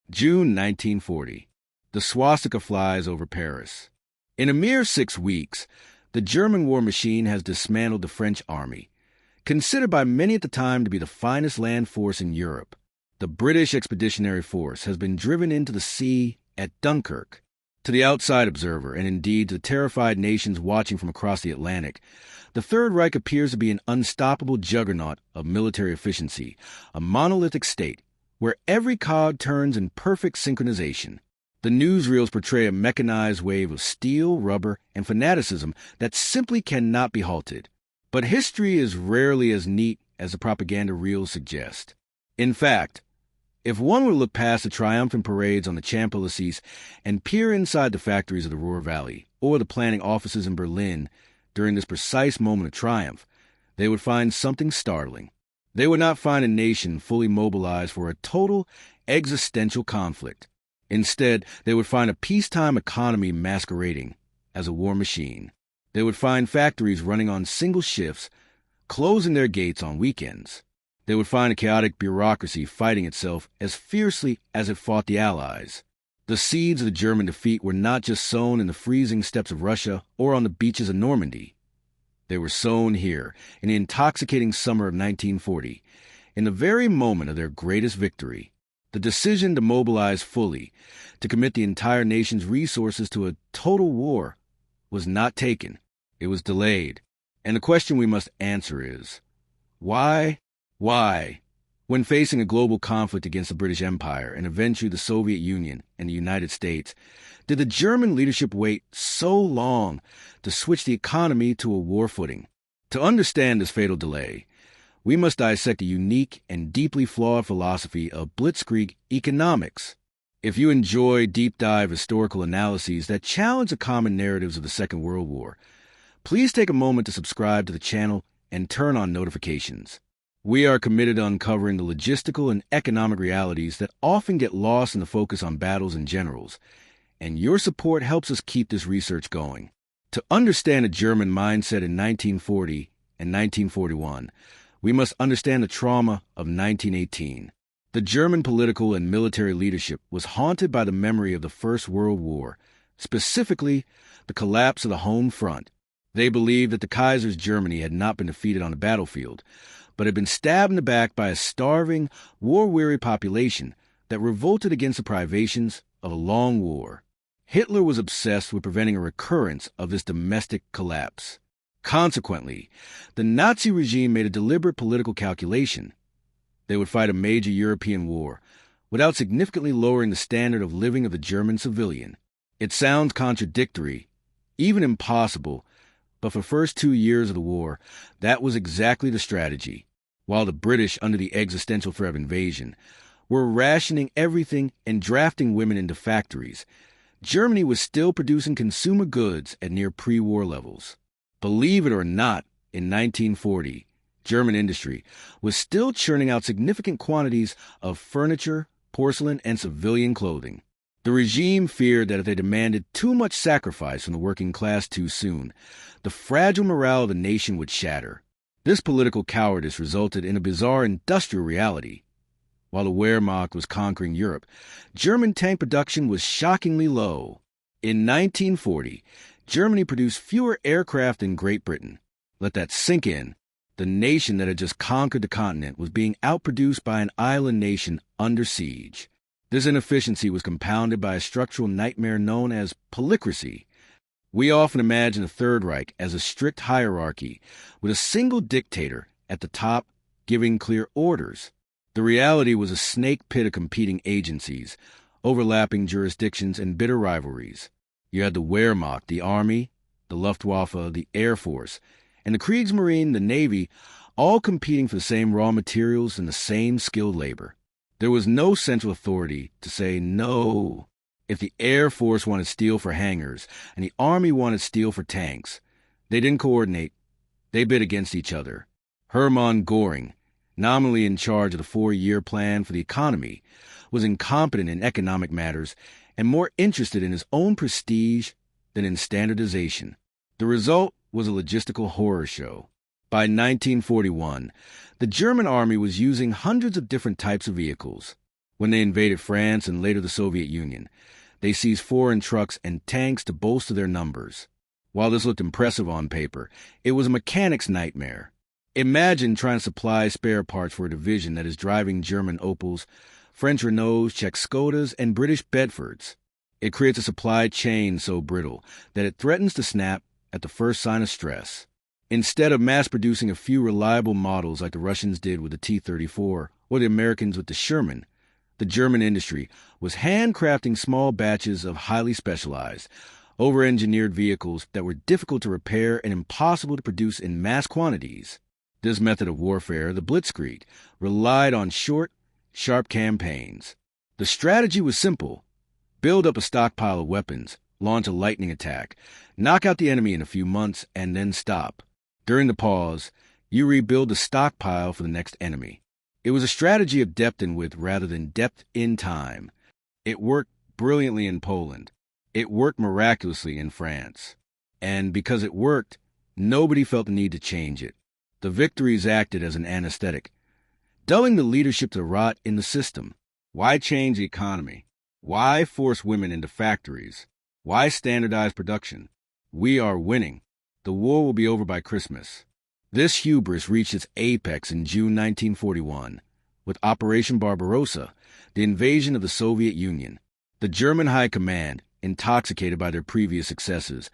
June 1940. The swastika flies over Paris. In a mere 6 weeks, the German war machine has dismantled the French army, considered by many at the time to be the finest land force in Europe. The British Expeditionary Force has been driven into the sea at Dunkirk. To the outside observer, and indeed to the terrified nations watching from across the Atlantic, the Third Reich appears to be an unstoppable juggernaut of military efficiency, a monolithic state where every cog turns in perfect synchronization. The newsreels portray a mechanized wave of steel, rubber, and fanaticism that simply cannot be halted. But history is rarely as neat as the propaganda reels suggest. In fact, if one were to look past the triumphant parades on the Champs-Élysées and peer inside the factories of the Ruhr Valley or the planning offices in Berlin during this precise moment of triumph, they would find something startling. They would not find a nation fully mobilized for a total existential conflict. Instead, they would find a peacetime economy masquerading as a war machine. They would find factories running on single shifts, closing their gates on weekends. They would find a chaotic bureaucracy fighting itself as fiercely as it fought the Allies. The seeds of the German defeat were not just sown in the freezing steppes of Russia or on the beaches of Normandy. They were sown here, in the intoxicating summer of 1940, in the very moment of their greatest victory. The decision to mobilize fully, to commit the entire nation's resources to a total war, was not taken. It was delayed. And the question we must answer is, why? Why? When facing a global conflict against the British Empire and eventually the Soviet Union and the United States, did the German leadership wait so long to switch the economy to a war footing? To understand this fatal delay, we must dissect a unique and deeply flawed philosophy of blitzkrieg economics. If you enjoy deep-dive historical analyses that challenge the common narratives of the Second World War, please take a moment to subscribe to the channel and turn on notifications. We are committed to uncovering the logistical and economic realities that often get lost in the focus on battles and generals, and your support helps us keep this research going. To understand the German mindset in 1940 and 1941, we must understand the trauma of 1918. The German political and military leadership was haunted by the memory of the First World War, specifically the collapse of the home front. They believed that the Kaiser's Germany had not been defeated on the battlefield, but had been stabbed in the back by a starving, war-weary population that revolted against the privations of a long war. Hitler was obsessed with preventing a recurrence of this domestic collapse. Consequently, the Nazi regime made a deliberate political calculation. They would fight a major European war without significantly lowering the standard of living of the German civilian. It sounds contradictory, even impossible, but for the first 2 years of the war, that was exactly the strategy. While the British, under the existential threat of invasion, were rationing everything and drafting women into factories, Germany was still producing consumer goods at near pre-war levels. Believe it or not, in 1940, German industry was still churning out significant quantities of furniture, porcelain, and civilian clothing. The regime feared that if they demanded too much sacrifice from the working class too soon, the fragile morale of the nation would shatter. This political cowardice resulted in a bizarre industrial reality. While the Wehrmacht was conquering Europe, German tank production was shockingly low. In 1940, Germany produced fewer aircraft than Great Britain. Let that sink in. The nation that had just conquered the continent was being outproduced by an island nation under siege. This inefficiency was compounded by a structural nightmare known as bureaucracy. We often imagine the Third Reich as a strict hierarchy with a single dictator at the top giving clear orders. The reality was a snake pit of competing agencies, overlapping jurisdictions, and bitter rivalries. You had the Wehrmacht, the Army, the Luftwaffe, the Air Force, and the Kriegsmarine, the Navy, all competing for the same raw materials and the same skilled labor. There was no central authority to say no. If the Air Force wanted steel for hangars and the Army wanted steel for tanks, they didn't coordinate. They bid against each other. Hermann Göring, nominally in charge of the 4-year plan for the economy, was incompetent in economic matters and more interested in his own prestige than in standardization. The result was a logistical horror show. By 1941, the German army was using hundreds of different types of vehicles. When they invaded France and later the Soviet Union, they seized foreign trucks and tanks to bolster their numbers. While this looked impressive on paper, it was a mechanic's nightmare. Imagine trying to supply spare parts for a division that is driving German Opels, French Renaults, Czech Skodas, and British Bedfords. It creates a supply chain so brittle that it threatens to snap at the first sign of stress. Instead of mass-producing a few reliable models like the Russians did with the T-34 or the Americans with the Sherman, the German industry was handcrafting small batches of highly specialized, over-engineered vehicles that were difficult to repair and impossible to produce in mass quantities. This method of warfare, the blitzkrieg, relied on short, sharp campaigns. The strategy was simple. Build up a stockpile of weapons, launch a lightning attack, knock out the enemy in a few months, and then stop. During the pause, you rebuild the stockpile for the next enemy. It was a strategy of depth in width rather than depth in time. It worked brilliantly in Poland. It worked miraculously in France. And because it worked, nobody felt the need to change it. The victories acted as an anesthetic, dulling the leadership to rot in the system. Why change the economy? Why force women into factories? Why standardize production? We are winning. The war will be over by Christmas. This hubris reached its apex in June 1941 with Operation Barbarossa, the invasion of the Soviet Union. The German High Command, intoxicated by their previous successes,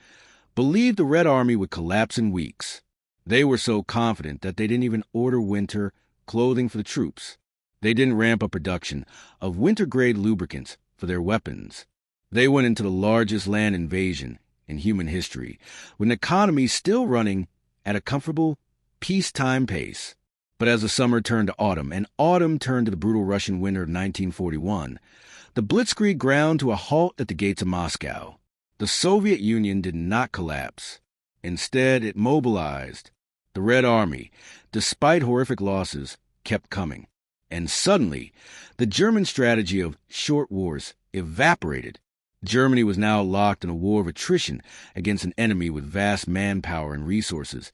believed the Red Army would collapse in weeks. They were so confident that they didn't even order winter clothing for the troops. They didn't ramp up production of winter-grade lubricants for their weapons. They went into the largest land invasion in human history, with an economy still running at a comfortable peacetime pace. But as the summer turned to autumn, and autumn turned to the brutal Russian winter of 1941, the blitzkrieg ground to a halt at the gates of Moscow. The Soviet Union did not collapse. Instead, it mobilized. The Red Army, despite horrific losses, kept coming. And suddenly, the German strategy of short wars evaporated. Germany was now locked in a war of attrition against an enemy with vast manpower and resources,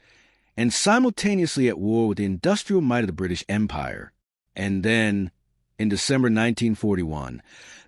and simultaneously at war with the industrial might of the British Empire. And then, in December 1941,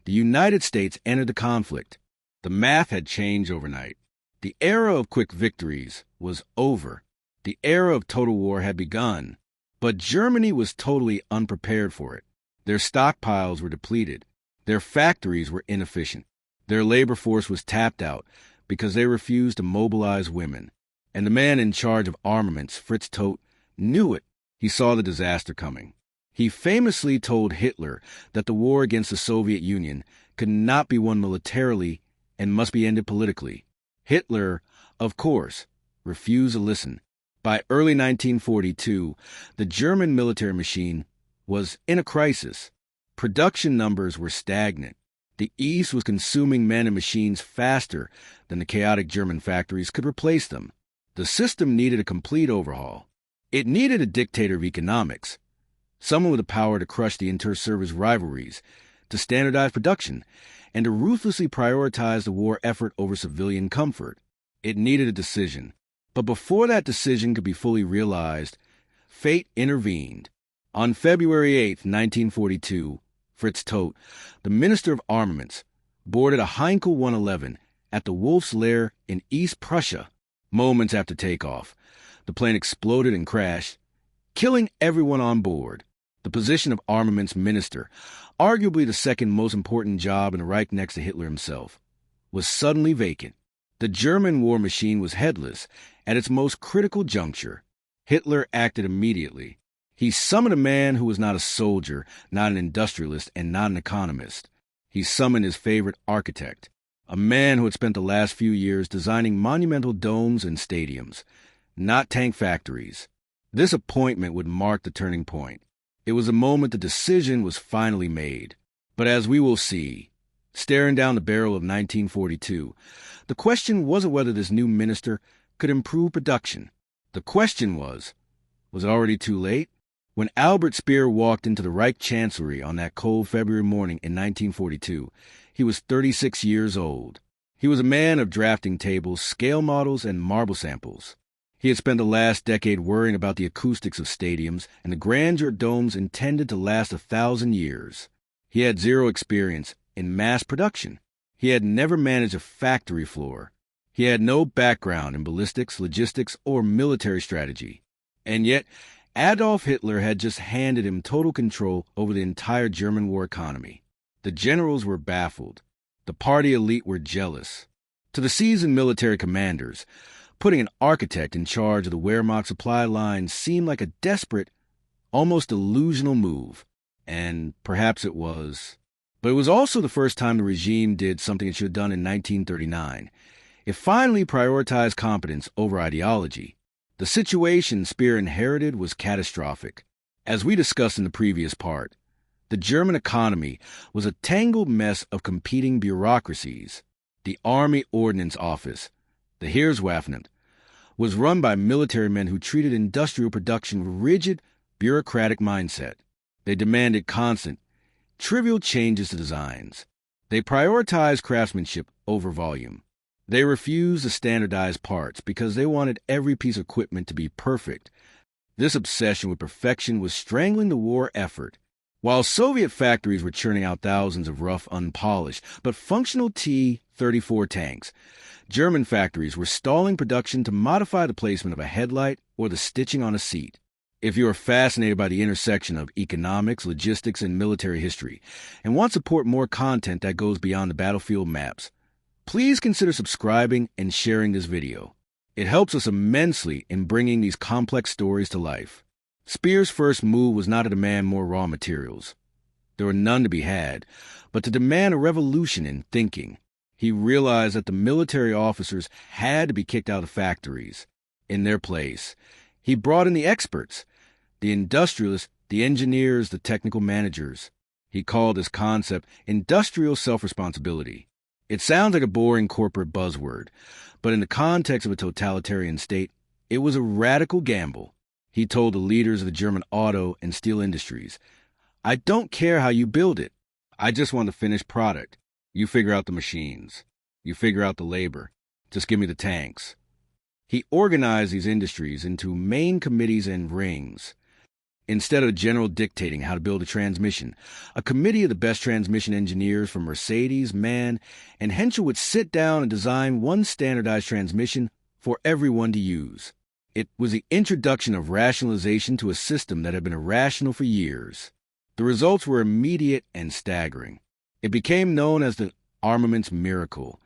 the United States entered the conflict. The math had changed overnight. The era of quick victories was over. The era of total war had begun. But Germany was totally unprepared for it. Their stockpiles were depleted. Their factories were inefficient. Their labor force was tapped out because they refused to mobilize women. And the man in charge of armaments, Fritz Todt, knew it. He saw the disaster coming. He famously told Hitler that the war against the Soviet Union could not be won militarily and must be ended politically. Hitler, of course, refused to listen. By early 1942, the German military machine was in a crisis. Production numbers were stagnant. The East was consuming men and machines faster than the chaotic German factories could replace them. The system needed a complete overhaul. It needed a dictator of economics, someone with the power to crush the inter-service rivalries, to standardize production, and to ruthlessly prioritize the war effort over civilian comfort. It needed a decision. But before that decision could be fully realized, fate intervened. On February 8, 1942, Fritz Todt, the Minister of Armaments, boarded a Heinkel 111 at the Wolf's Lair in East Prussia. Moments after takeoff, the plane exploded and crashed, killing everyone on board. The position of Armaments Minister, arguably the second most important job in the Reich next to Hitler himself, was suddenly vacant. The German war machine was headless at its most critical juncture. Hitler acted immediately. He summoned a man who was not a soldier, not an industrialist, and not an economist. He summoned his favorite architect, a man who had spent the last few years designing monumental domes and stadiums, not tank factories. This appointment would mark the turning point. It was a moment the decision was finally made. But as we will see, staring down the barrel of 1942, the question wasn't whether this new minister could improve production. The question was it already too late? When Albert Speer walked into the Reich Chancellery on that cold February morning in 1942, he was 36 years old. He was a man of drafting tables, scale models, and marble samples. He had spent the last decade worrying about the acoustics of stadiums and the grandeur of domes intended to last 1,000 years. He had zero experience in mass production. He had never managed a factory floor. He had no background in ballistics, logistics, or military strategy. And yet, Adolf Hitler had just handed him total control over the entire German war economy. The generals were baffled. The party elite were jealous. To the seasoned military commanders, putting an architect in charge of the Wehrmacht supply line seemed like a desperate, almost delusional move. And perhaps it was. But it was also the first time the regime did something it should have done in 1939. It finally prioritized competence over ideology. The situation Speer inherited was catastrophic. As we discussed in the previous part, the German economy was a tangled mess of competing bureaucracies. The Army Ordnance Office, the Heereswaffen, was run by military men who treated industrial production with a rigid, bureaucratic mindset. They demanded constant, trivial changes to designs. They prioritized craftsmanship over volume. They refused to standardize parts because they wanted every piece of equipment to be perfect. This obsession with perfection was strangling the war effort. While Soviet factories were churning out thousands of rough, unpolished, but functional T-34 tanks, German factories were stalling production to modify the placement of a headlight or the stitching on a seat. If you are fascinated by the intersection of economics, logistics, and military history, and want to support more content that goes beyond the battlefield maps, please consider subscribing and sharing this video. It helps us immensely in bringing these complex stories to life. Speer's first move was not to demand more raw materials. There were none to be had, but to demand a revolution in thinking. He realized that the military officers had to be kicked out of factories. In their place, he brought in the experts, the industrialists, the engineers, the technical managers. He called this concept industrial self-responsibility. It sounds like a boring corporate buzzword, but in the context of a totalitarian state, it was a radical gamble. He told the leaders of the German auto and steel industries, "I don't care how you build it. I just want the finished product. You figure out the machines. You figure out the labor. Just give me the tanks." He organized these industries into main committees and rings. Instead of general dictating how to build a transmission, a committee of the best transmission engineers from Mercedes, MAN, and Henschel would sit down and design one standardized transmission for everyone to use. It was the introduction of rationalization to a system that had been irrational for years. The results were immediate and staggering. It became known as the armaments miracle.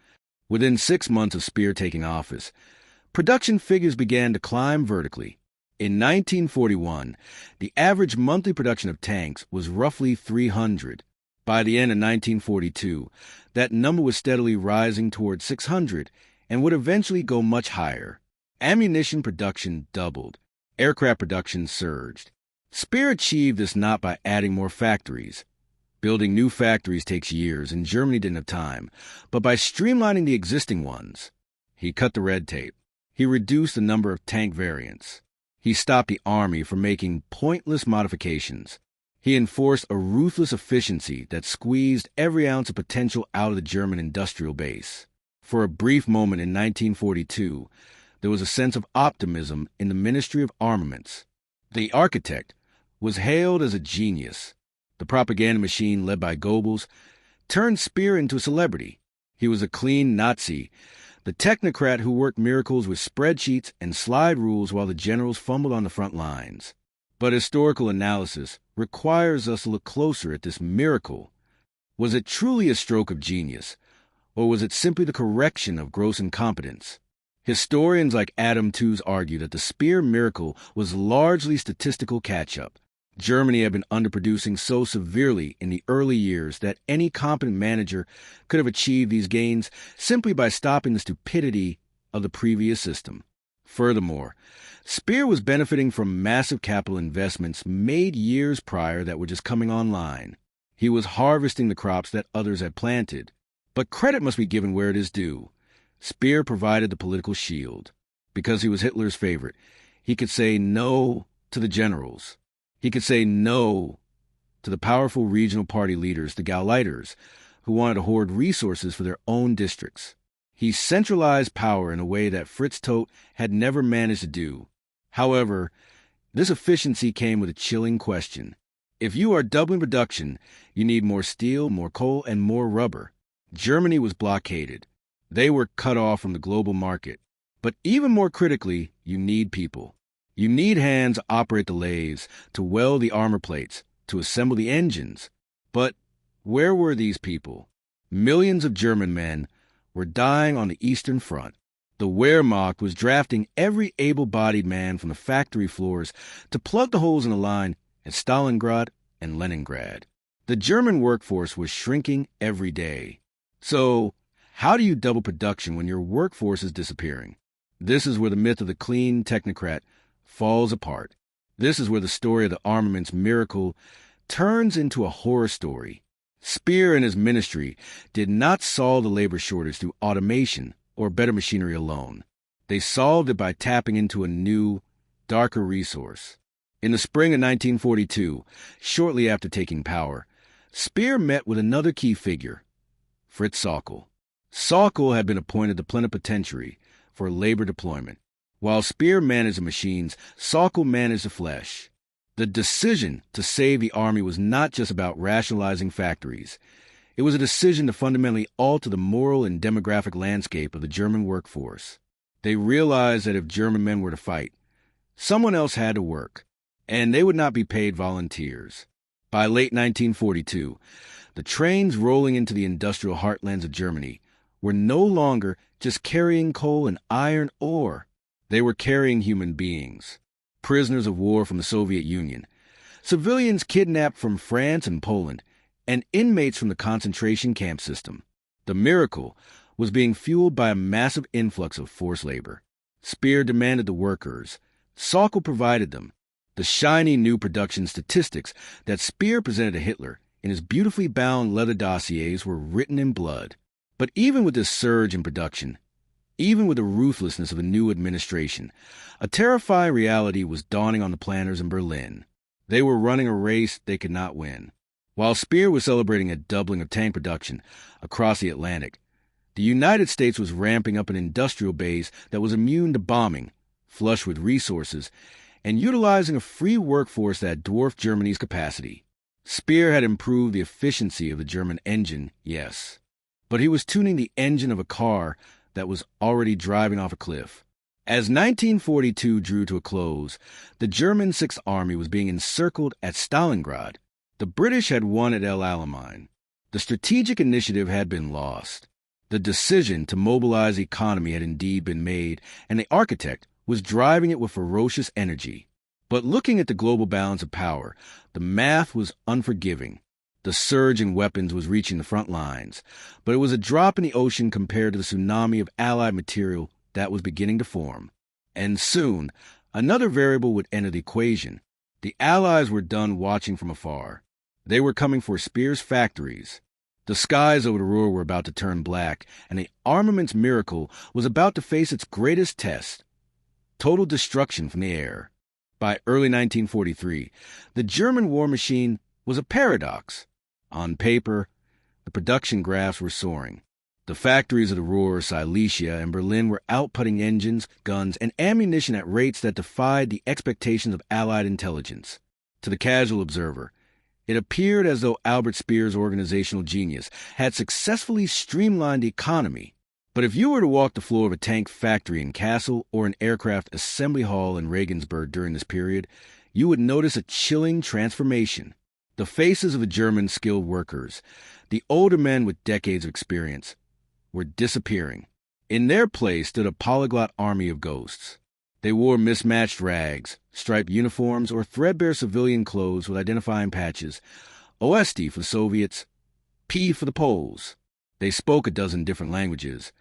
Within 6 months of Speer taking office, production figures began to climb vertically. In 1941, the average monthly production of tanks was roughly 300. By the end of 1942, that number was steadily rising toward 600 and would eventually go much higher. Ammunition production doubled. Aircraft production surged. Speer achieved this not by adding more factories. Building new factories takes years, and Germany didn't have time, but by streamlining the existing ones. He cut the red tape. He reduced the number of tank variants. He stopped the army from making pointless modifications. He enforced a ruthless efficiency that squeezed every ounce of potential out of the German industrial base. For a brief moment in 1942, there was a sense of optimism in the Ministry of Armaments. The architect was hailed as a genius. The propaganda machine led by Goebbels turned Speer into a celebrity. He was a clean Nazi, the technocrat who worked miracles with spreadsheets and slide rules while the generals fumbled on the front lines. But historical analysis requires us to look closer at this miracle. Was it truly a stroke of genius, or was it simply the correction of gross incompetence? Historians like Adam Tooze argue that the Speer miracle was largely statistical catch-up. Germany had been underproducing so severely in the early years that any competent manager could have achieved these gains simply by stopping the stupidity of the previous system. Furthermore, Speer was benefiting from massive capital investments made years prior that were just coming online. He was harvesting the crops that others had planted. But credit must be given where it is due. Speer provided the political shield. Because he was Hitler's favorite, he could say no to the generals. He could say no to the powerful regional party leaders, the Gauleiters, who wanted to hoard resources for their own districts. He centralized power in a way that Fritz Todt had never managed to do. However, this efficiency came with a chilling question. If you are doubling production, you need more steel, more coal, and more rubber. Germany was blockaded. They were cut off from the global market. But even more critically, you need people. You need hands to operate the lathes, to weld the armor plates, to assemble the engines. But where were these people? Millions of German men were dying on the Eastern Front. The Wehrmacht was drafting every able-bodied man from the factory floors to plug the holes in the line at Stalingrad and Leningrad. The German workforce was shrinking every day. So, how do you double production when your workforce is disappearing? This is where the myth of the clean technocrat falls apart. This is where the story of the armaments miracle turns into a horror story. Speer and his ministry did not solve the labor shortage through automation or better machinery alone. They solved it by tapping into a new, darker resource. In the spring of 1942, shortly after taking power, Speer met with another key figure, Fritz Sauckel. Sauckel had been appointed the plenipotentiary for labor deployment. While Speer managed the machines, Sauckel managed the flesh. The decision to save the army was not just about rationalizing factories. It was a decision to fundamentally alter the moral and demographic landscape of the German workforce. They realized that if German men were to fight, someone else had to work, and they would not be paid volunteers. By late 1942, the trains rolling into the industrial heartlands of Germany were no longer just carrying coal and iron ore. They were carrying human beings, prisoners of war from the Soviet Union, civilians kidnapped from France and Poland, and inmates from the concentration camp system. The miracle was being fueled by a massive influx of forced labor. Speer demanded the workers. Sauckel provided them. The shiny new production statistics that Speer presented to Hitler in his beautifully bound leather dossiers were written in blood. But even with this surge in production, even with the ruthlessness of a new administration, a terrifying reality was dawning on the planners in Berlin. They were running a race they could not win. While Speer was celebrating a doubling of tank production across the Atlantic, the United States was ramping up an industrial base that was immune to bombing, flush with resources, and utilizing a free workforce that dwarfed Germany's capacity. Speer had improved the efficiency of the German engine, yes, but he was tuning the engine of a car that was already driving off a cliff. As 1942 drew to a close, the German Sixth Army was being encircled at Stalingrad. The British had won at El Alamein. The strategic initiative had been lost. The decision to mobilize the economy had indeed been made, and the architect was driving it with ferocious energy. But looking at the global balance of power, the math was unforgiving. The surge in weapons was reaching the front lines, but it was a drop in the ocean compared to the tsunami of Allied material that was beginning to form. And soon, another variable would enter the equation. The Allies were done watching from afar. They were coming for Speer's factories. The skies over the Ruhr were about to turn black, and the armaments miracle was about to face its greatest test: total destruction from the air. By early 1943, the German war machine was a paradox. On paper, the production graphs were soaring. The factories of the Ruhr, Silesia, and Berlin were outputting engines, guns, and ammunition at rates that defied the expectations of Allied intelligence. To the casual observer, it appeared as though Albert Speer's organizational genius had successfully streamlined the economy. But if you were to walk the floor of a tank factory in Kassel or an aircraft assembly hall in Regensburg during this period, you would notice a chilling transformation. The faces of the German skilled workers, the older men with decades of experience, were disappearing. In their place stood a polyglot army of ghosts. They wore mismatched rags, striped uniforms, or threadbare civilian clothes with identifying patches. Oesti for the Soviets, P for the Poles. They spoke a dozen different languages,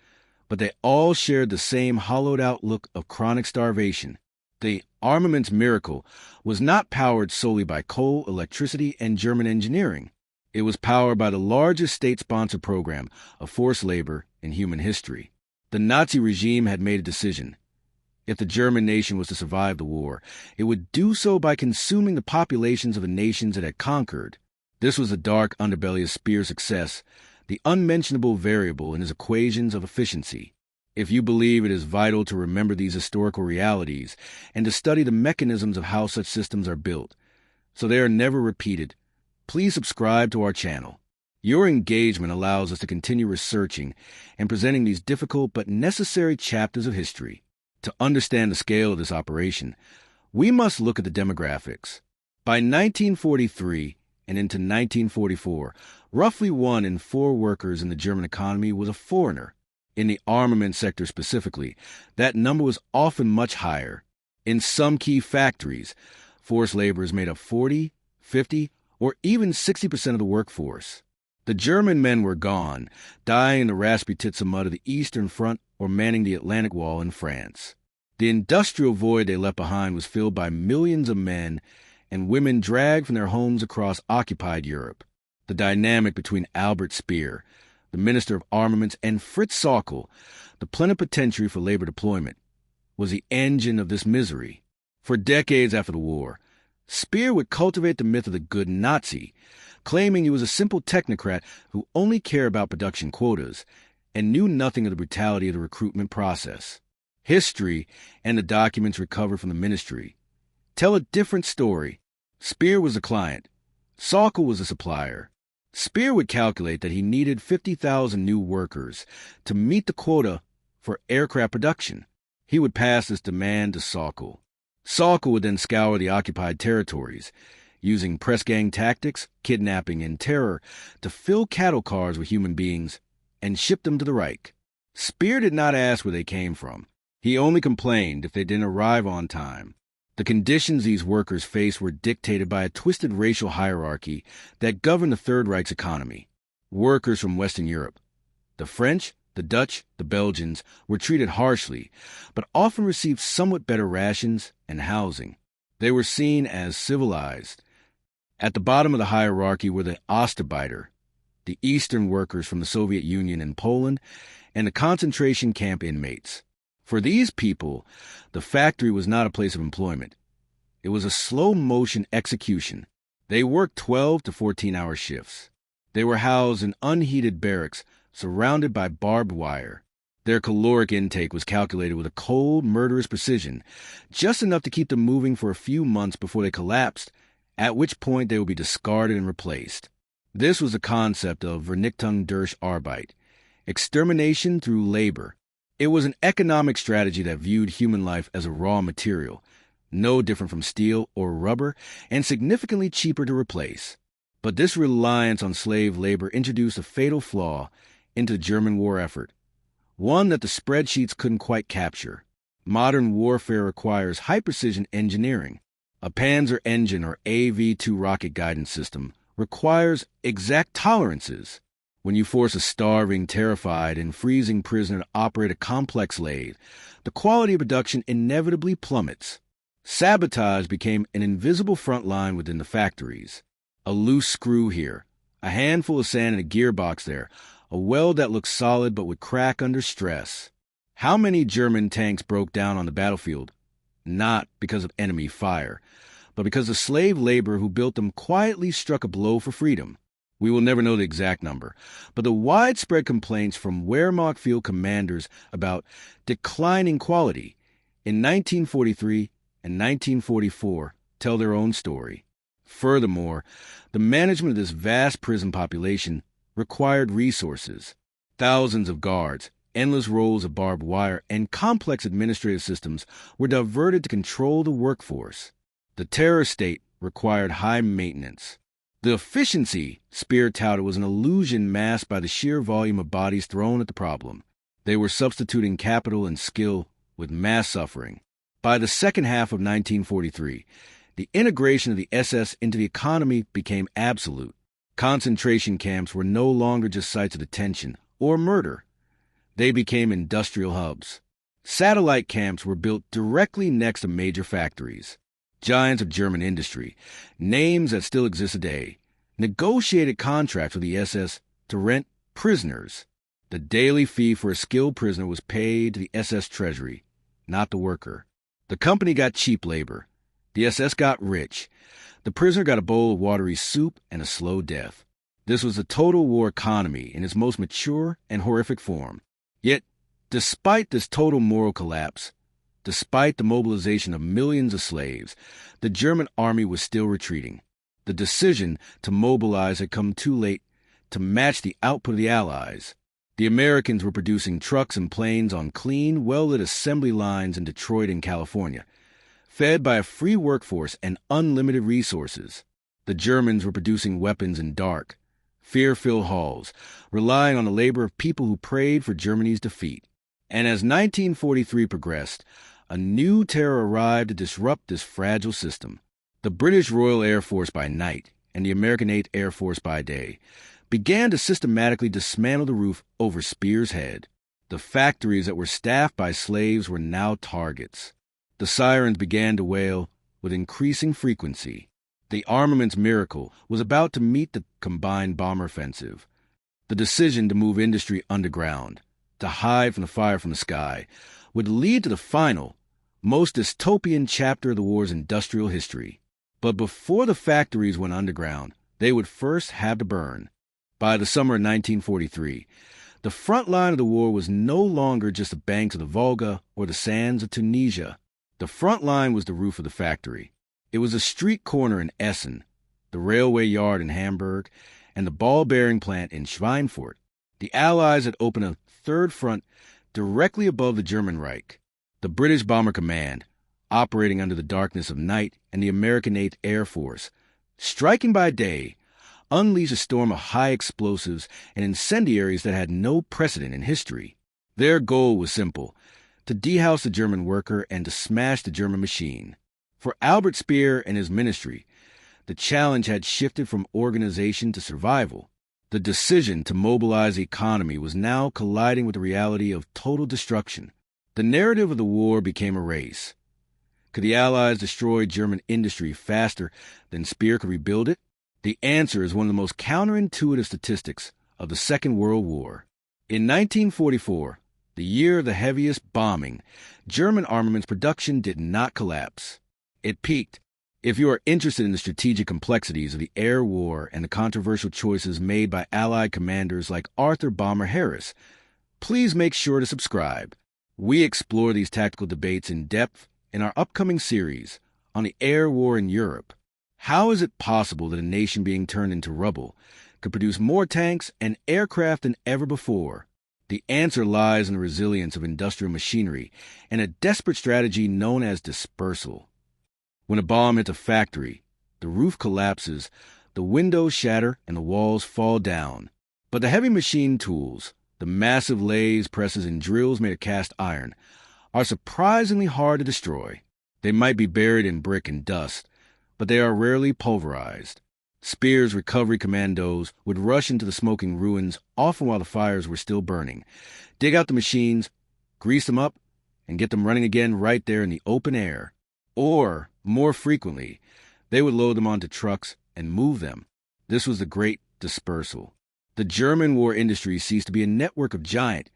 but they all shared the same hollowed-out look of chronic starvation. The armaments miracle was not powered solely by coal, electricity, and German engineering. It was powered by the largest state-sponsored program of forced labor in human history. The Nazi regime had made a decision. If the German nation was to survive the war, it would do so by consuming the populations of the nations it had conquered. This was the dark underbelly of Speer's success, the unmentionable variable in his equations of efficiency. If you believe it is vital to remember these historical realities and to study the mechanisms of how such systems are built, so they are never repeated, please subscribe to our channel. Your engagement allows us to continue researching and presenting these difficult but necessary chapters of history. To understand the scale of this operation, we must look at the demographics. By 1943 and into 1944, roughly 1 in 4 workers in the German economy was a foreigner. In the armament sector specifically, that number was often much higher. In some key factories, forced laborers made up 40, 50, or even 60% of the workforce. The German men were gone, dying in the raspy tits of mud of the Eastern Front or manning the Atlantic Wall in France. The industrial void they left behind was filled by millions of men and women dragged from their homes across occupied Europe. The dynamic between Albert Speer, the Minister of Armaments, and Fritz Sauckel, the plenipotentiary for labor deployment, was the engine of this misery. For decades after the war, Speer would cultivate the myth of the good Nazi, claiming he was a simple technocrat who only cared about production quotas and knew nothing of the brutality of the recruitment process. History and the documents recovered from the ministry tell a different story. Speer was the client. Sauckel was the supplier. Speer would calculate that he needed 50,000 new workers to meet the quota for aircraft production. He would pass this demand to Sauckel. Sauckel would then scour the occupied territories, using press gang tactics, kidnapping, and terror to fill cattle cars with human beings and ship them to the Reich. Speer did not ask where they came from. He only complained if they didn't arrive on time. The conditions these workers faced were dictated by a twisted racial hierarchy that governed the Third Reich's economy. Workers from Western Europe, the French, the Dutch, the Belgians, were treated harshly, but often received somewhat better rations and housing. They were seen as civilized. At the bottom of the hierarchy were the Ostarbeiter, the Eastern workers from the Soviet Union and Poland, and the concentration camp inmates. For these people, the factory was not a place of employment. It was a slow-motion execution. They worked 12 to 14-hour shifts. They were housed in unheated barracks surrounded by barbed wire. Their caloric intake was calculated with a cold, murderous precision, just enough to keep them moving for a few months before they collapsed, at which point they would be discarded and replaced. This was the concept of Vernichtung durch Arbeit, extermination through labor. It was an economic strategy that viewed human life as a raw material, no different from steel or rubber, and significantly cheaper to replace. But this reliance on slave labor introduced a fatal flaw into the German war effort, one that the spreadsheets couldn't quite capture. Modern warfare requires high-precision engineering. A Panzer engine or AV-2 rocket guidance system requires exact tolerances. When you force a starving, terrified, and freezing prisoner to operate a complex lathe, the quality of production inevitably plummets. Sabotage became an invisible front line within the factories. A loose screw here, a handful of sand in a gearbox there, a weld that looked solid but would crack under stress. How many German tanks broke down on the battlefield? Not because of enemy fire, but because the slave labor who built them quietly struck a blow for freedom. We will never know the exact number, but the widespread complaints from Wehrmacht field commanders about declining quality in 1943 and 1944 tell their own story. Furthermore, the management of this vast prison population required resources. Thousands of guards, endless rolls of barbed wire, and complex administrative systems were diverted to control the workforce. The terror state required high maintenance. The efficiency Speer touted was an illusion masked by the sheer volume of bodies thrown at the problem. They were substituting capital and skill with mass suffering. By the second half of 1943, the integration of the SS into the economy became absolute. Concentration camps were no longer just sites of detention or murder. They became industrial hubs. Satellite camps were built directly next to major factories. Giants of German industry, names that still exist today, negotiated contracts with the SS to rent prisoners. The daily fee for a skilled prisoner was paid to the SS treasury, not the worker. The company got cheap labor. The SS got rich. The prisoner got a bowl of watery soup and a slow death. This was the total war economy in its most mature and horrific form. Yet, despite this total moral collapse, Despite the mobilization of millions of slaves, the German army was still retreating. The decision to mobilize had come too late to match the output of the Allies. The Americans were producing trucks and planes on clean, well-lit assembly lines in Detroit and California, fed by a free workforce and unlimited resources. The Germans were producing weapons in dark, fear-filled halls, relying on the labor of people who prayed for Germany's defeat. And as 1943 progressed, a new terror arrived to disrupt this fragile system. The British Royal Air Force by night and the American 8th Air Force by day began to systematically dismantle the roof over Speer's head. The factories that were staffed by slaves were now targets. The sirens began to wail with increasing frequency. The armaments miracle was about to meet the combined bomber offensive. The decision to move industry underground, to hide from the fire from the sky, would lead to the final, most dystopian chapter of the war's industrial history. But before the factories went underground, they would first have to burn. By the summer of 1943, the front line of the war was no longer just the banks of the Volga or the sands of Tunisia. The front line was the roof of the factory. It was a street corner in Essen, the railway yard in Hamburg, and the ball-bearing plant in Schweinfurt. The Allies had opened a third front directly above the German Reich. The British Bomber Command, operating under the darkness of night, and the American 8th Air Force, striking by day, unleashed a storm of high explosives and incendiaries that had no precedent in history. Their goal was simple: to dehouse the German worker and to smash the German machine. For Albert Speer and his ministry, the challenge had shifted from organization to survival. The decision to mobilize the economy was now colliding with the reality of total destruction. The narrative of the war became a race. Could the Allies destroy German industry faster than Speer could rebuild it? The answer is one of the most counterintuitive statistics of the Second World War. In 1944, the year of the heaviest bombing, German armaments production did not collapse. It peaked. If you are interested in the strategic complexities of the air war and the controversial choices made by Allied commanders like Arthur Bomber Harris, please make sure to subscribe. We explore these tactical debates in depth in our upcoming series on the air war in Europe. How is it possible that a nation being turned into rubble could produce more tanks and aircraft than ever before? The answer lies in the resilience of industrial machinery and a desperate strategy known as dispersal. When a bomb hits a factory, the roof collapses, the windows shatter, and the walls fall down. But the heavy machine tools, the massive lathes, presses, and drills made of cast iron, are surprisingly hard to destroy. They might be buried in brick and dust, but they are rarely pulverized. Speer's recovery commandos would rush into the smoking ruins, often while the fires were still burning, dig out the machines, grease them up, and get them running again right there in the open air. Or, more frequently, they would load them onto trucks and move them. This was the Great Dispersal. The German war industry ceased to be a network of giant,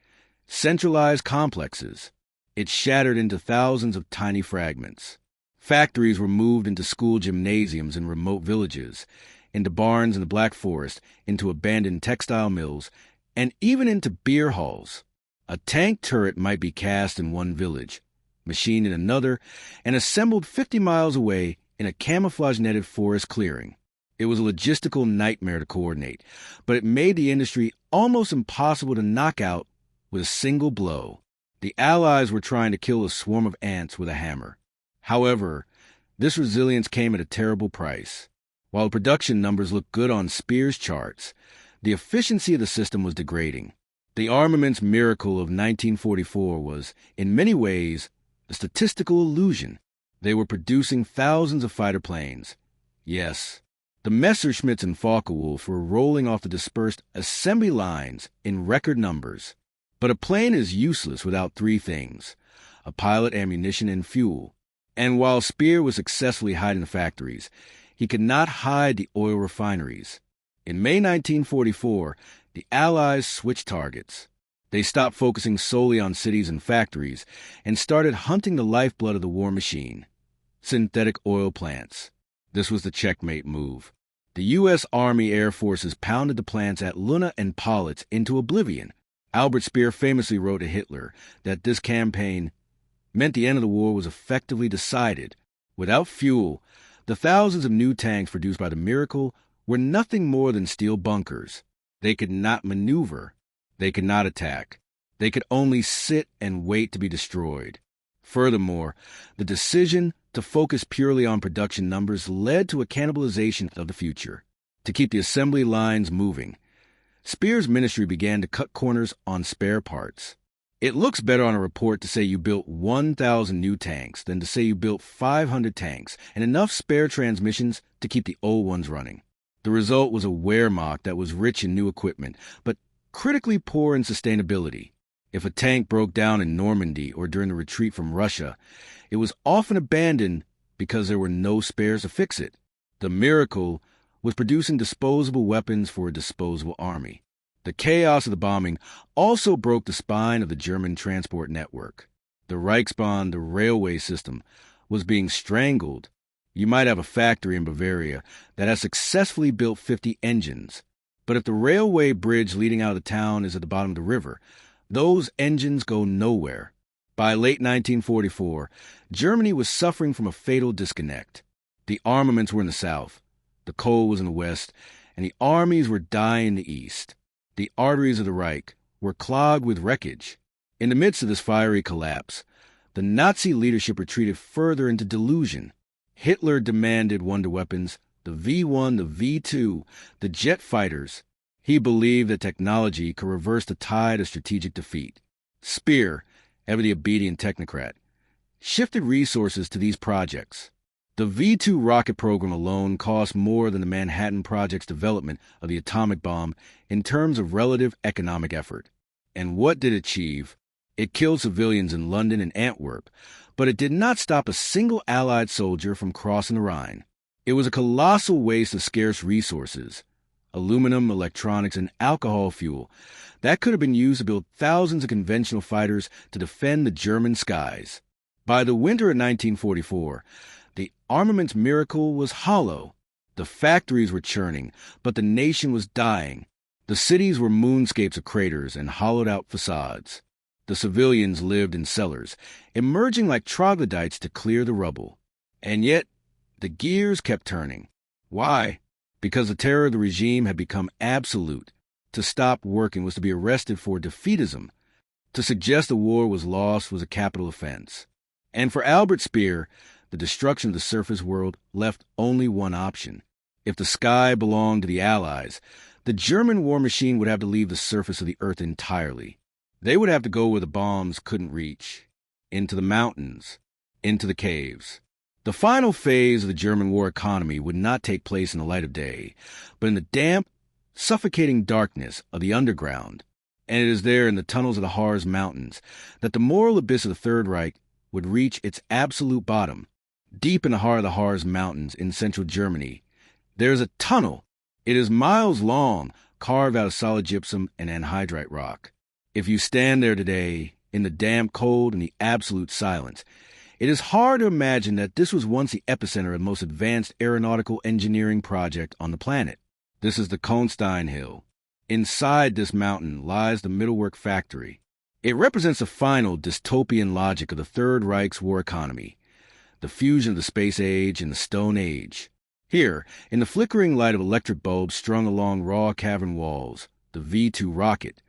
centralized complexes. It shattered into thousands of tiny fragments. Factories were moved into school gymnasiums in remote villages, into barns in the Black Forest, into abandoned textile mills, and even into beer halls. A tank turret might be cast in one village, machined in another, and assembled 50 miles away in a camouflage-netted forest clearing. It was a logistical nightmare to coordinate, but it made the industry almost impossible to knock out with a single blow. The Allies were trying to kill a swarm of ants with a hammer. However, this resilience came at a terrible price. While production numbers looked good on Speer's charts, the efficiency of the system was degrading. The armaments miracle of 1944 was, in many ways, a statistical illusion. They were producing thousands of fighter planes. Yes, the Messerschmitts and Focke-Wulf were rolling off the dispersed assembly lines in record numbers. But a plane is useless without three things: a pilot, ammunition, and fuel. And while Speer was successfully hiding the factories, he could not hide the oil refineries. In May 1944, the Allies switched targets. They stopped focusing solely on cities and factories and started hunting the lifeblood of the war machine: synthetic oil plants. This was the checkmate move. The U.S. Army Air Forces pounded the plants at Luna and Politz into oblivion. Albert Speer famously wrote to Hitler that this campaign meant the end of the war was effectively decided. Without fuel, the thousands of new tanks produced by the Miracle were nothing more than steel bunkers. They could not maneuver. They could not attack. They could only sit and wait to be destroyed. Furthermore, the decision to focus purely on production numbers led to a cannibalization of the future. To keep the assembly lines moving, Speer's ministry began to cut corners on spare parts. It looks better on a report to say you built 1,000 new tanks than to say you built 500 tanks and enough spare transmissions to keep the old ones running. The result was a Wehrmacht that was rich in new equipment, but critically poor in sustainability. If a tank broke down in Normandy or during the retreat from Russia, it was often abandoned because there were no spares to fix it. The Miracle was producing disposable weapons for a disposable army. The chaos of the bombing also broke the spine of the German transport network. The Reichsbahn, the railway system, was being strangled. You might have a factory in Bavaria that has successfully built 50 engines, but if the railway bridge leading out of the town is at the bottom of the river, those engines go nowhere. By late 1944, Germany was suffering from a fatal disconnect. The armaments were in the south, the coal was in the west, and the armies were dying in the east. The arteries of the Reich were clogged with wreckage. In the midst of this fiery collapse, the Nazi leadership retreated further into delusion. Hitler demanded wonder weapons, the V-1, the V-2, the jet fighters. He believed that technology could reverse the tide of strategic defeat. Speer, ever the obedient technocrat, shifted resources to these projects. The V-2 rocket program alone cost more than the Manhattan Project's development of the atomic bomb in terms of relative economic effort. And what did it achieve? It killed civilians in London and Antwerp, but it did not stop a single Allied soldier from crossing the Rhine. It was a colossal waste of scarce resources, aluminum, electronics, and alcohol fuel, that could have been used to build thousands of conventional fighters to defend the German skies. By the winter of 1944, the armaments miracle was hollow. The factories were churning, but the nation was dying. The cities were moonscapes of craters and hollowed-out facades. The civilians lived in cellars, emerging like troglodytes to clear the rubble. And yet, the gears kept turning. Why? Because the terror of the regime had become absolute. To stop working was to be arrested for defeatism. To suggest the war was lost was a capital offense. And for Albert Speer, the destruction of the surface world left only one option. If the sky belonged to the Allies, the German war machine would have to leave the surface of the earth entirely. They would have to go where the bombs couldn't reach, into the mountains, into the caves. The final phase of the German war economy would not take place in the light of day, but in the damp, suffocating darkness of the underground. And it is there in the tunnels of the Harz Mountains that the moral abyss of the Third Reich would reach its absolute bottom. Deep in the heart of the Harz Mountains in central Germany, there is a tunnel. It is miles long, carved out of solid gypsum and anhydrite rock. If you stand there today, in the damp cold and the absolute silence, it is hard to imagine that this was once the epicenter of the most advanced aeronautical engineering project on the planet. This is the Konstein Hill. Inside this mountain lies the Mittelwerk factory. It represents the final dystopian logic of the Third Reich's war economy, the fusion of the space age and the Stone Age. Here, in the flickering light of electric bulbs strung along raw cavern walls, the V-2 rocket,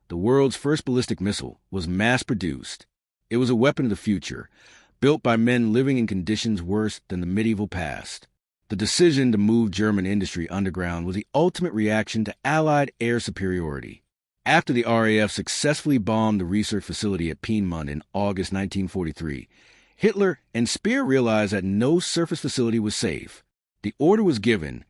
the world's first ballistic missile, was mass-produced. It was a weapon of the future, built by men living in conditions worse than the medieval past. The decision to move German industry underground was the ultimate reaction to Allied air superiority. After the RAF successfully bombed the research facility at Piedmont in August 1943, Hitler and Speer realized that no surface facility was safe. The order was given,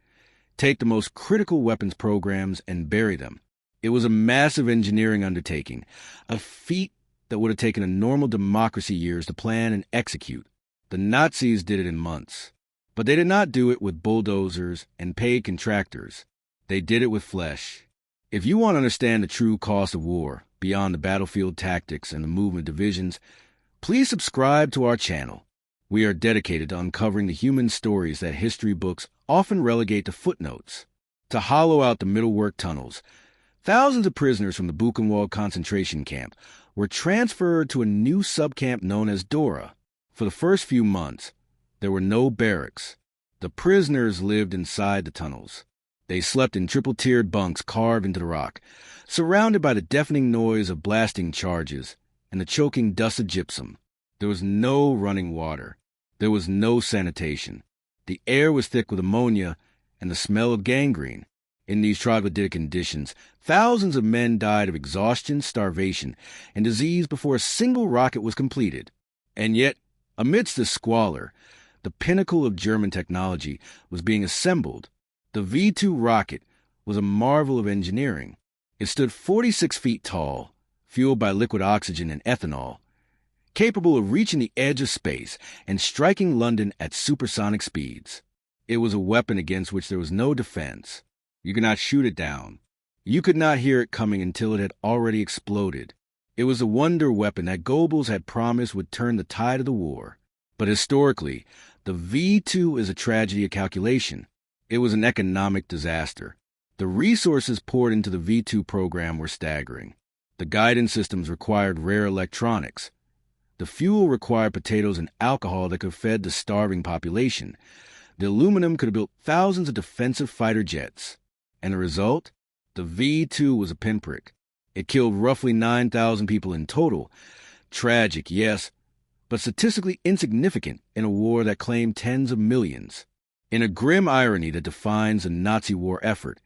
take the most critical weapons programs and bury them. It was a massive engineering undertaking, a feat that would have taken a normal democracy years to plan and execute. The Nazis did it in months. But they did not do it with bulldozers and paid contractors. They did it with flesh. If you want to understand the true cost of war, beyond the battlefield tactics and the movement divisions, please subscribe to our channel. We are dedicated to uncovering the human stories that history books often relegate to footnotes. To hollow out the Mittelwerk tunnels, Thousands of prisoners from the Buchenwald concentration camp were transferred to a new subcamp known as Dora. For the first few months, there were no barracks. The prisoners lived inside the tunnels. They slept in triple-tiered bunks carved into the rock, surrounded by the deafening noise of blasting charges and the choking dust of gypsum. There was no running water. There was no sanitation. The air was thick with ammonia and the smell of gangrene. In these troglodytic conditions, thousands of men died of exhaustion, starvation, and disease before a single rocket was completed. And yet, amidst this squalor, the pinnacle of German technology was being assembled. The V-2 rocket was a marvel of engineering. It stood 46 feet tall, fueled by liquid oxygen and ethanol, capable of reaching the edge of space and striking London at supersonic speeds. It was a weapon against which there was no defense. You could not shoot it down. You could not hear it coming until it had already exploded. It was a wonder weapon that Goebbels had promised would turn the tide of the war. But historically, the V-2 is a tragedy of calculation. It was an economic disaster. The resources poured into the V-2 program were staggering. The guidance systems required rare electronics. The fuel required potatoes and alcohol that could have fed the starving population. The aluminum could have built thousands of defensive fighter jets. And the result? The V-2 was a pinprick. It killed roughly 9,000 people in total. Tragic, yes, but statistically insignificant in a war that claimed tens of millions. In a grim irony that defines the Nazi war effort,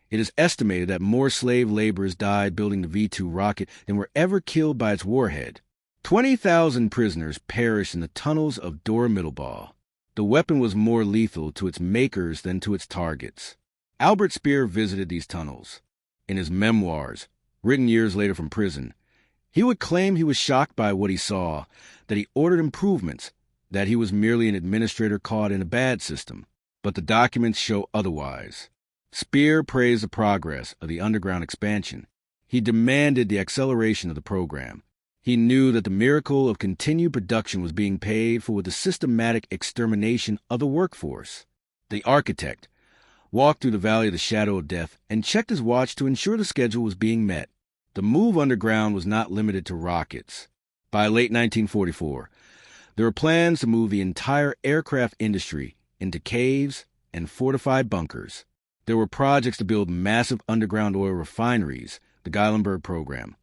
it is estimated that more slave laborers died building the V-2 rocket than were ever killed by its warhead. 20,000 prisoners perished in the tunnels of Dora Mittelbau. The weapon was more lethal to its makers than to its targets. Albert Speer visited these tunnels. In his memoirs, written years later from prison, he would claim he was shocked by what he saw, that he ordered improvements, that he was merely an administrator caught in a bad system. But the documents show otherwise. Speer praised the progress of the underground expansion. He demanded the acceleration of the program. He knew that the miracle of continued production was being paid for with the systematic extermination of the workforce. The architect walked through the valley of the shadow of death and checked his watch to ensure the schedule was being met. The move underground was not limited to rockets. By late 1944, there were plans to move the entire aircraft industry into caves and fortified bunkers. There were projects to build massive underground oil refineries, the Geilenberg program,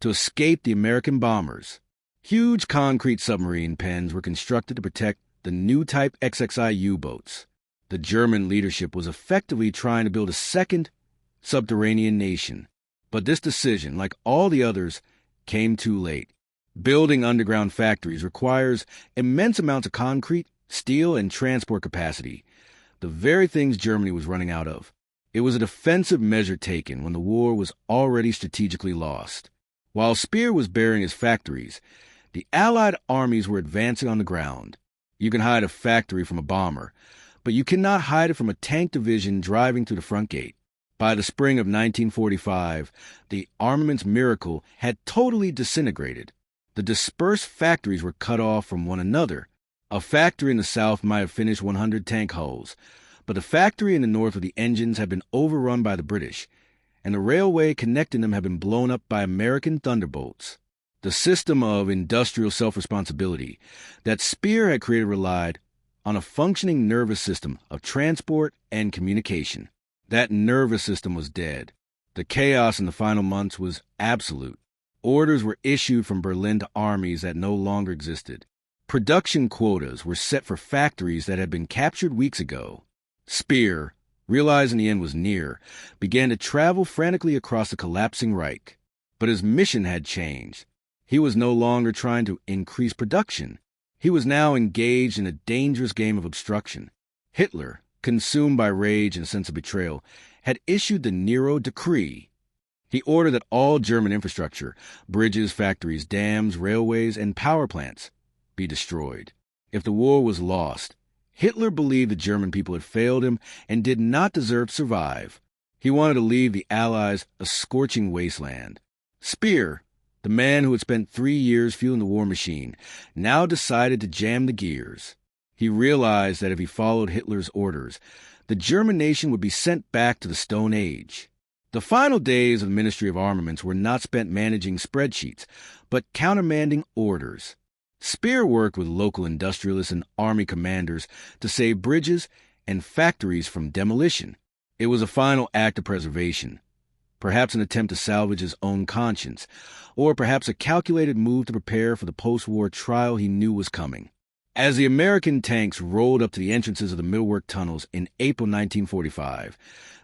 to escape the American bombers. Huge concrete submarine pens were constructed to protect the new type XXI U-boats. The German leadership was effectively trying to build a second subterranean nation. But this decision, like all the others, came too late. Building underground factories requires immense amounts of concrete, steel, and transport capacity, the very things Germany was running out of. It was a defensive measure taken when the war was already strategically lost. While Speer was burying his factories, the Allied armies were advancing on the ground. You can hide a factory from a bomber, but you cannot hide it from a tank division driving through the front gate. By the spring of 1945, the armaments miracle had totally disintegrated. The dispersed factories were cut off from one another. A factory in the south might have finished 100 tank hulls, but the factory in the north with the engines had been overrun by the British, and the railway connecting them had been blown up by American thunderbolts. The system of industrial self-responsibility that Speer had created relied on a functioning nervous system of transport and communication. That nervous system was dead. The chaos in the final months was absolute. Orders were issued from Berlin to armies that no longer existed. Production quotas were set for factories that had been captured weeks ago. Speer, realizing the end was near, began to travel frantically across the collapsing Reich. But his mission had changed. He was no longer trying to increase production. He was now engaged in a dangerous game of obstruction. Hitler, consumed by rage and a sense of betrayal, had issued the Nero Decree. He ordered that all German infrastructure, bridges, factories, dams, railways, and power plants, be destroyed. If the war was lost, Hitler believed the German people had failed him and did not deserve to survive. He wanted to leave the Allies a scorching wasteland. Speer, the man who had spent 3 years fueling the war machine, now decided to jam the gears. He realized that if he followed Hitler's orders, the German nation would be sent back to the Stone Age. The final days of the Ministry of Armaments were not spent managing spreadsheets, but countermanding orders. Speer worked with local industrialists and army commanders to save bridges and factories from demolition. It was a final act of preservation, perhaps an attempt to salvage his own conscience, or perhaps a calculated move to prepare for the post-war trial he knew was coming. As the American tanks rolled up to the entrances of the Millwork tunnels in April 1945,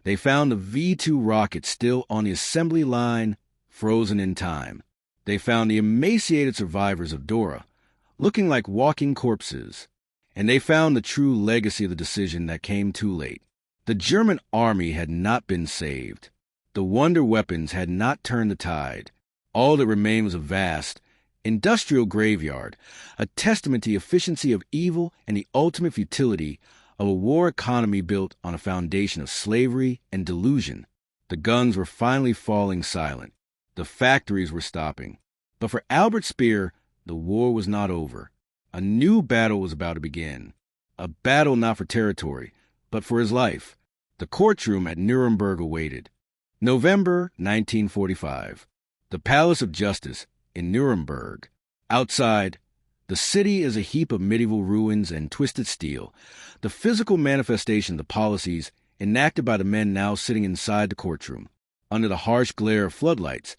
they found the V-2 rocket still on the assembly line, frozen in time. They found the emaciated survivors of Dora, looking like walking corpses. And they found the true legacy of the decision that came too late. The German army had not been saved. The wonder weapons had not turned the tide. All that remained was a vast, industrial graveyard, a testament to the efficiency of evil and the ultimate futility of a war economy built on a foundation of slavery and delusion. The guns were finally falling silent. The factories were stopping. But for Albert Speer, the war was not over. A new battle was about to begin. A battle not for territory, but for his life. The courtroom at Nuremberg awaited. November 1945. The Palace of Justice in Nuremberg. Outside, the city is a heap of medieval ruins and twisted steel, the physical manifestation of the policies enacted by the men now sitting inside the courtroom. Under the harsh glare of floodlights,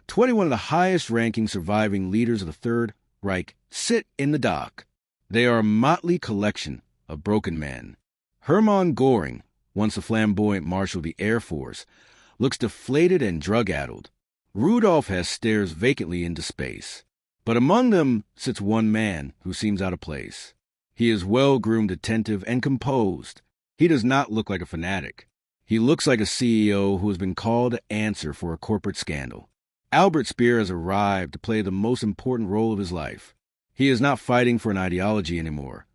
21 of the highest-ranking surviving leaders of the Third Reich sit in the dock. They are a motley collection of broken men. Hermann Göring, once a flamboyant marshal of the Air Force, looks deflated and drug-addled. Rudolf Hess stares vacantly into space. But among them sits one man who seems out of place. He is well-groomed, attentive, and composed. He does not look like a fanatic. He looks like a CEO who has been called to answer for a corporate scandal. Albert Speer has arrived to play the most important role of his life. He is not fighting for an ideology anymore.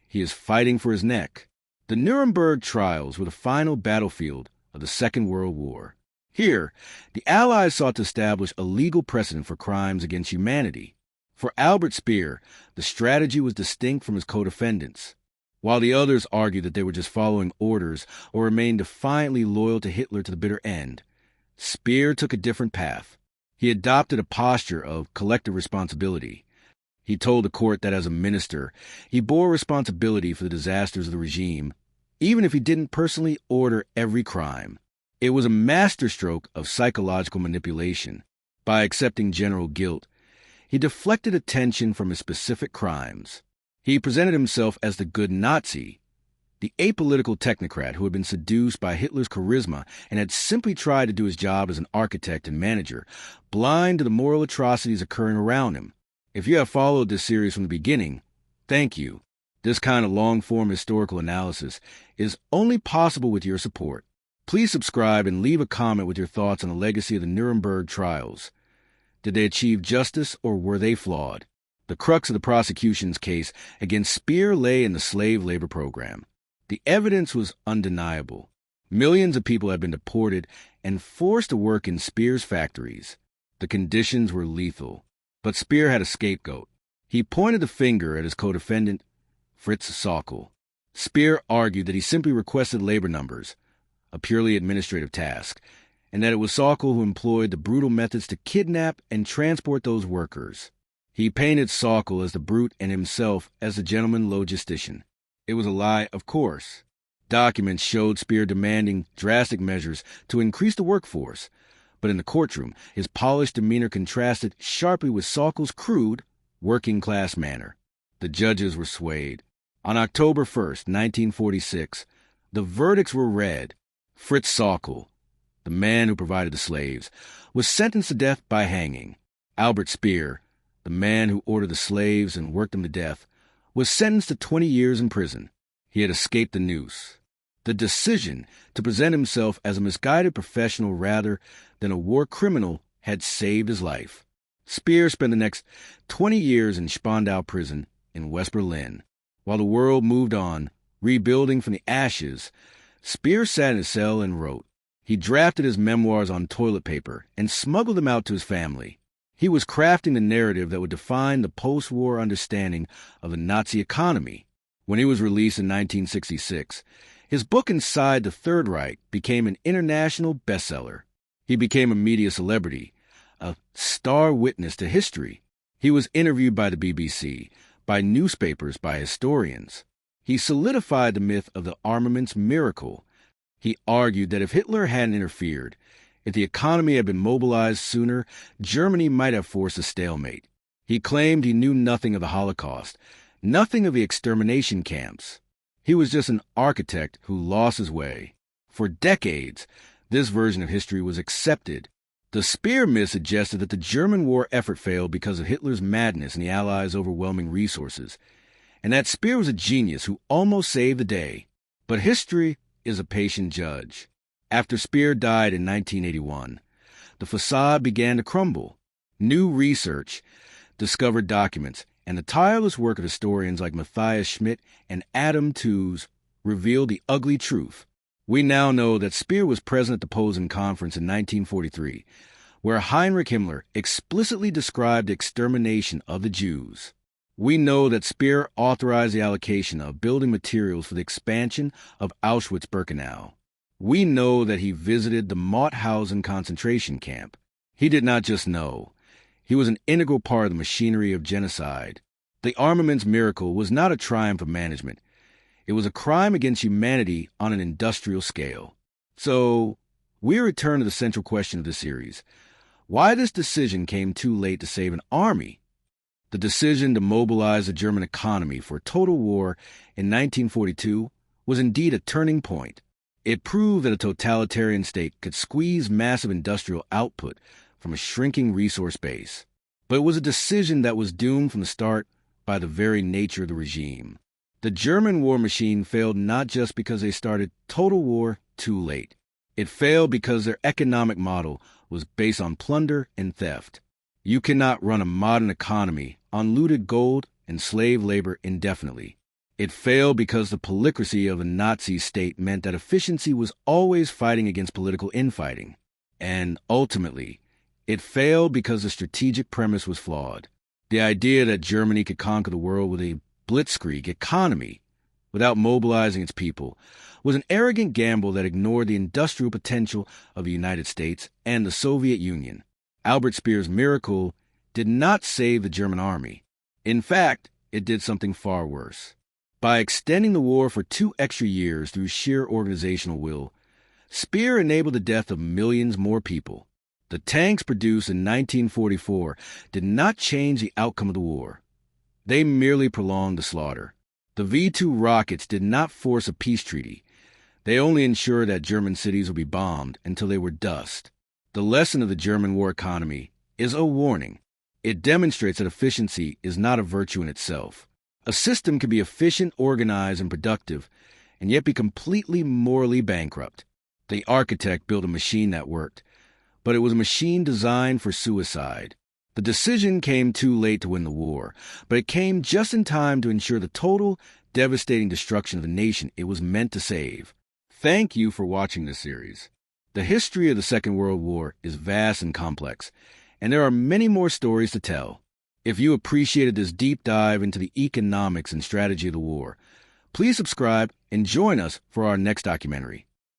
He is fighting for his neck. The Nuremberg trials were the final battlefield of the Second World War. Here, the Allies sought to establish a legal precedent for crimes against humanity. For Albert Speer, the strategy was distinct from his co-defendants. While the others argued that they were just following orders or remained defiantly loyal to Hitler to the bitter end, Speer took a different path. He adopted a posture of collective responsibility. He told the court that as a minister, he bore responsibility for the disasters of the regime, even if he didn't personally order every crime. It was a masterstroke of psychological manipulation. By accepting general guilt, he deflected attention from his specific crimes. He presented himself as the good Nazi, the apolitical technocrat who had been seduced by Hitler's charisma and had simply tried to do his job as an architect and manager, blind to the moral atrocities occurring around him. If you have followed this series from the beginning, thank you. This kind of long-form historical analysis is only possible with your support. Please subscribe and leave a comment with your thoughts on the legacy of the Nuremberg trials. Did they achieve justice or were they flawed? The crux of the prosecution's case against Speer lay in the slave labor program. The evidence was undeniable. Millions of people had been deported and forced to work in Speer's factories. The conditions were lethal. But Speer had a scapegoat. He pointed the finger at his co-defendant, Fritz Sauckel. Speer argued that he simply requested labor numbers, a purely administrative task, and that it was Sauckel who employed the brutal methods to kidnap and transport those workers. He painted Sauckel as the brute and himself as the gentleman logistician. It was a lie, of course. Documents showed Speer demanding drastic measures to increase the workforce, but in the courtroom, his polished demeanor contrasted sharply with Sauckel's crude, working-class manner. The judges were swayed. On October 1st, 1946, the verdicts were read. Fritz Sauckel, the man who provided the slaves, was sentenced to death by hanging. Albert Speer, the man who ordered the slaves and worked them to death, was sentenced to 20 years in prison. He had escaped the noose. The decision to present himself as a misguided professional rather than a war criminal had saved his life. Speer spent the next 20 years in Spandau prison in West Berlin. While the world moved on, rebuilding from the ashes, Speer sat in his cell and wrote. He drafted his memoirs on toilet paper and smuggled them out to his family. He was crafting the narrative that would define the post-war understanding of the Nazi economy. When he was released in 1966, his book Inside the Third Reich became an international bestseller. He became a media celebrity, a star witness to history. He was interviewed by the BBC, by newspapers, by historians. He solidified the myth of the armaments miracle. He argued that if Hitler hadn't interfered, if the economy had been mobilized sooner, Germany might have forced a stalemate. He claimed he knew nothing of the Holocaust, nothing of the extermination camps. He was just an architect who lost his way. For decades, this version of history was accepted. The spear myth suggested that the German war effort failed because of Hitler's madness and the Allies' overwhelming resources, and that Speer was a genius who almost saved the day. But history is a patient judge. After Speer died in 1981, the facade began to crumble. New research discovered documents, and the tireless work of historians like Matthias Schmidt and Adam Tooze revealed the ugly truth. We now know that Speer was present at the Posen Conference in 1943, where Heinrich Himmler explicitly described the extermination of the Jews. We know that Speer authorized the allocation of building materials for the expansion of Auschwitz-Birkenau. We know that he visited the Mauthausen concentration camp. He did not just know. He was an integral part of the machinery of genocide. The armaments miracle was not a triumph of management. It was a crime against humanity on an industrial scale. So, we return to the central question of this series. Why this decision came too late to save an army? The decision to mobilize the German economy for a total war in 1942 was indeed a turning point. It proved that a totalitarian state could squeeze massive industrial output from a shrinking resource base. But it was a decision that was doomed from the start by the very nature of the regime. The German war machine failed not just because they started total war too late. It failed because their economic model was based on plunder and theft. You cannot run a modern economy on looted gold and slave labor indefinitely. It failed because the polycracy of a Nazi state meant that efficiency was always fighting against political infighting. And ultimately, it failed because the strategic premise was flawed. The idea that Germany could conquer the world with a blitzkrieg economy without mobilizing its people was an arrogant gamble that ignored the industrial potential of the United States and the Soviet Union. Albert Speer's miracle did not save the German army. In fact, it did something far worse. By extending the war for 2 extra years through sheer organizational will, Speer enabled the death of millions more people. The tanks produced in 1944 did not change the outcome of the war. They merely prolonged the slaughter. The V-2 rockets did not force a peace treaty. They only ensured that German cities would be bombed until they were dust. The lesson of the German war economy is a warning. It demonstrates that efficiency is not a virtue in itself. A system can be efficient, organized, and productive, and yet be completely morally bankrupt. The architect built a machine that worked, but it was a machine designed for suicide. The decision came too late to win the war, but it came just in time to ensure the total, devastating destruction of the nation it was meant to save. Thank you for watching this series. The history of the Second World War is vast and complex, and there are many more stories to tell. If you appreciated this deep dive into the economics and strategy of the war, please subscribe and join us for our next documentary.